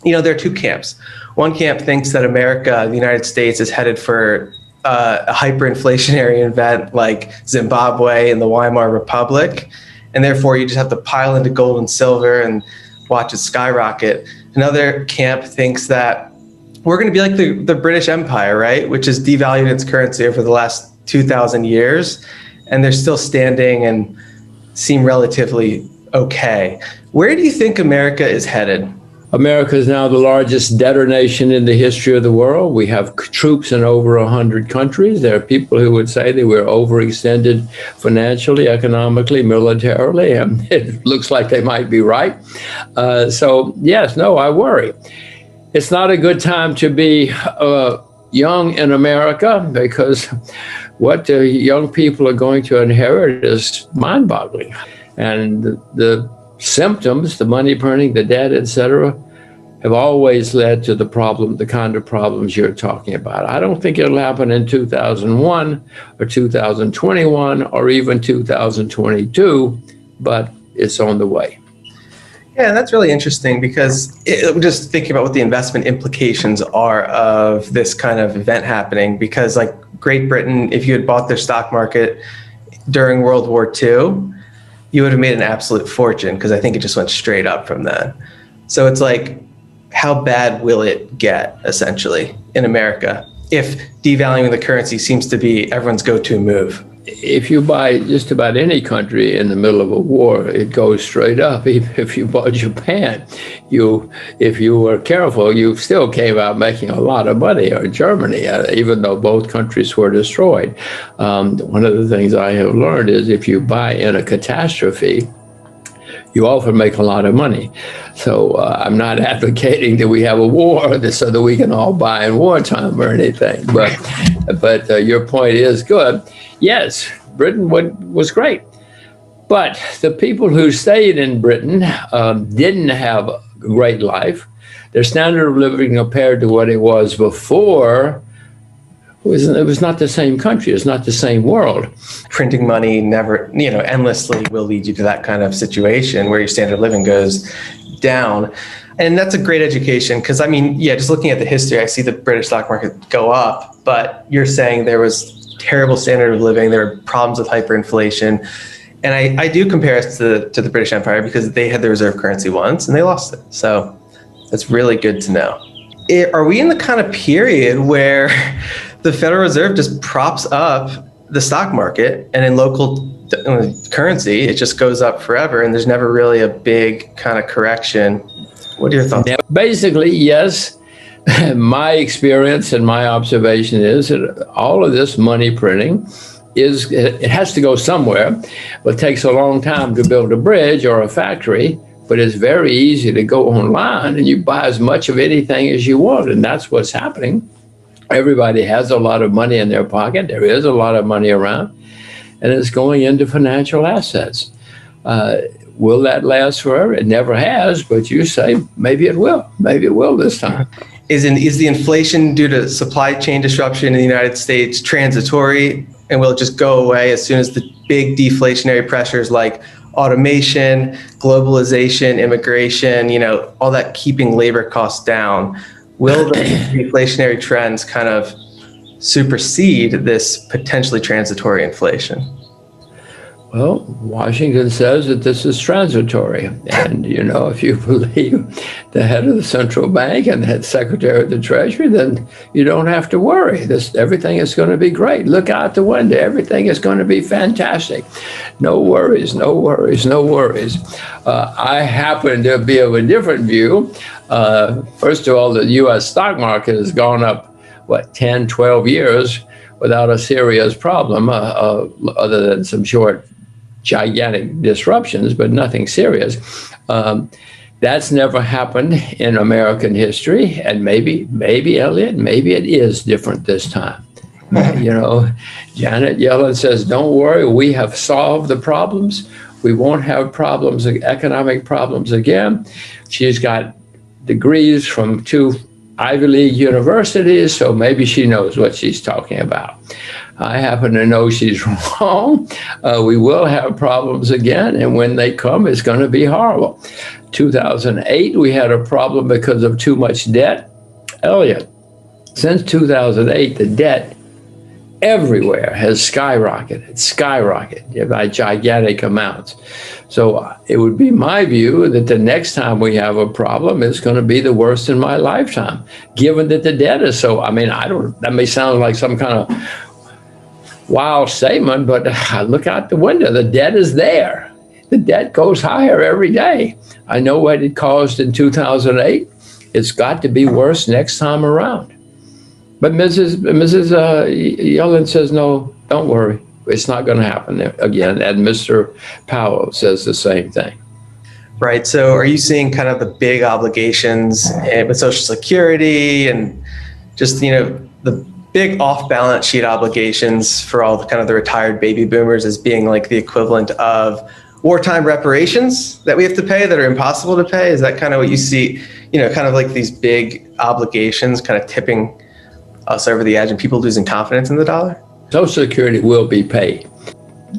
there are two camps. One camp thinks that America, the United States, is headed for a hyperinflationary event like Zimbabwe and the Weimar Republic, and therefore you just have to pile into gold and silver and watch it skyrocket. Another camp thinks that we're going to be like the British Empire, right, which has devalued its currency over the last 2,000 years, and they're still standing and seem relatively okay. Where do you think America is headed? America is now the largest debtor nation in the history of the world. We have troops in over 100 countries. There are people who would say that we're overextended financially, economically, militarily, and it looks like they might be right. So yes, no, I worry. It's not a good time to be young in America, because what the young people are going to inherit is mind-boggling. And the symptoms, the money printing, the debt, etc., have always led to the kind of problems you're talking about. I don't think it'll happen in 2001 or 2021 or even 2022, but it's on the way. Yeah, that's really interesting, because just thinking about what the investment implications are of this kind of event happening, because like Great Britain, if you had bought their stock market during World War II, you would have made an absolute fortune, because I think it just went straight up from that. So it's like, how bad will it get, essentially, in America, if devaluing the currency seems to be everyone's go-to move? If you buy just about any country in the middle of a war, it goes straight up. Even if you bought Japan, if you were careful, you still came out making a lot of money, or Germany, even though both countries were destroyed. One of the things I have learned is if you buy in a catastrophe, you often make a lot of money. So I'm not advocating that we have a war so that we can all buy in wartime or anything. But your point is good. Yes, Britain was great. But the people who stayed in Britain didn't have a great life. Their standard of living compared to what it was before, it was not the same country. It's not the same world. Printing money never, endlessly will lead you to that kind of situation where your standard of living goes down. And that's a great education, because just looking at the history, I see the British stock market go up, but you're saying there was terrible standard of living, there were problems with hyperinflation. And I do compare us to the British Empire, because they had the reserve currency once and they lost it. So that's really good to know. Are we in the kind of period where the Federal Reserve just props up the stock market, and in local currency, it just goes up forever, and there's never really a big kind of correction? What are your thoughts? Basically, yes. My experience and my observation is that all of this money printing it has to go somewhere, but it takes a long time to build a bridge or a factory. But it's very easy to go online and you buy as much of anything as you want, and that's what's happening. Everybody has a lot of money in their pocket. There is a lot of money around, and it's going into financial assets. Will that last forever? It never has, but you say maybe it will. Maybe it will this time. Is the inflation due to supply chain disruption in the United States transitory, and will it just go away as soon as the big deflationary pressures like automation, globalization, immigration, all that keeping labor costs down, will the deflationary trends kind of supersede this potentially transitory inflation? Well, Washington says that this is transitory. And, if you believe the head of the central bank and the head secretary of the Treasury, then you don't have to worry. Everything is going to be great. Look out the window. Everything is going to be fantastic. No worries, no worries, no worries. I happen to be of a different view. First of all, the U.S. stock market has gone up, 10, 12 years without a serious problem, other than some short gigantic disruptions, but nothing serious. That's never happened in American history. And maybe, Elliot, maybe it is different this time. Janet Yellen says, don't worry, we have solved the problems. We won't have problems, economic problems again. She's got degrees from two Ivy League universities, so maybe she knows what she's talking about. I happen to know she's wrong. We will have problems again, and when they come, it's going to be horrible. 2008, we had a problem because of too much debt. Elliot, since 2008, the debt everywhere has skyrocketed by gigantic amounts. So it would be my view that the next time we have a problem, it's going to be the worst in my lifetime, given that the debt is so, that may sound like some kind of wild statement, but look out the window. The debt is there. The debt goes higher every day. I know what it caused in 2008. It's got to be worse next time around. But Mrs. Yellen says, no, don't worry. It's not going to happen again. And Mr. Powell says the same thing. Right. So are you seeing kind of the big obligations with Social Security and just, the big off-balance sheet obligations for all the kind of the retired baby boomers as being like the equivalent of wartime reparations that we have to pay that are impossible to pay? Is that kind of what you see, kind of like these big obligations kind of tipping us over the edge and people losing confidence in the dollar? Social Security will be paid.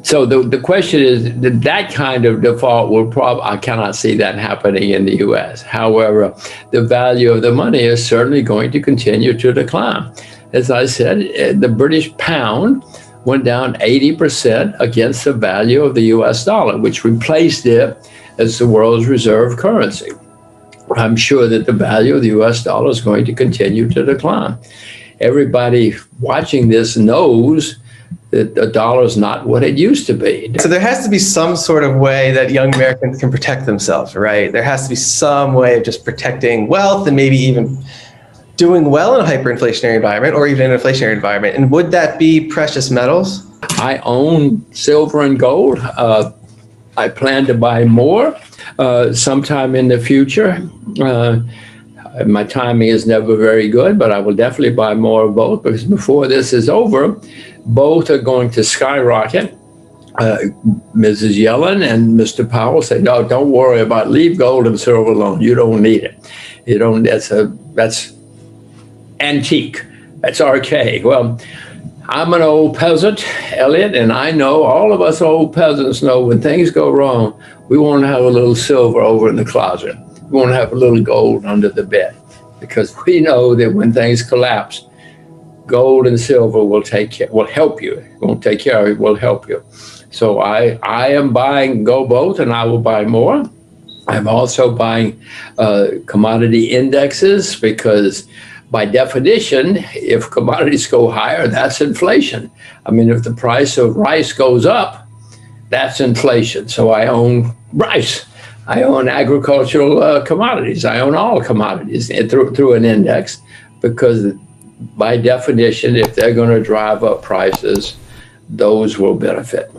So the question is that kind of default will I cannot see that happening in the U.S. However, the value of the money is certainly going to continue to decline. As I said, the British pound went down 80% against the value of the U.S. dollar, which replaced it as the world's reserve currency. I'm sure that the value of the U.S. dollar is going to continue to decline. Everybody watching this knows that the dollar is not what it used to be. So there has to be some sort of way that young Americans can protect themselves, right? There has to be some way of just protecting wealth and maybe even doing well in a hyperinflationary environment or even in an inflationary environment. And would that be precious metals? I own silver and gold. I plan to buy more sometime in the future. My timing is never very good, but I will definitely buy more of both, because before this is over, both are going to skyrocket. Mrs. Yellen and Mr. Powell say, no, don't worry about it. Leave gold and silver alone. You don't need it. That's antique. That's archaic. Well, I'm an old peasant, Elliot, and I know, all of us old peasants know, when things go wrong, we want to have a little silver over in the closet. We want to have a little gold under the bed, because we know that when things collapse, gold and silver will help you. It won't take care of it, will help you. So I am buying both, and I will buy more. I'm also buying commodity indexes, because by definition, if commodities go higher, that's inflation. If the price of rice goes up, that's inflation. So I own rice. I own agricultural commodities. I own all commodities through an index, because by definition, if they're going to drive up prices, those will benefit.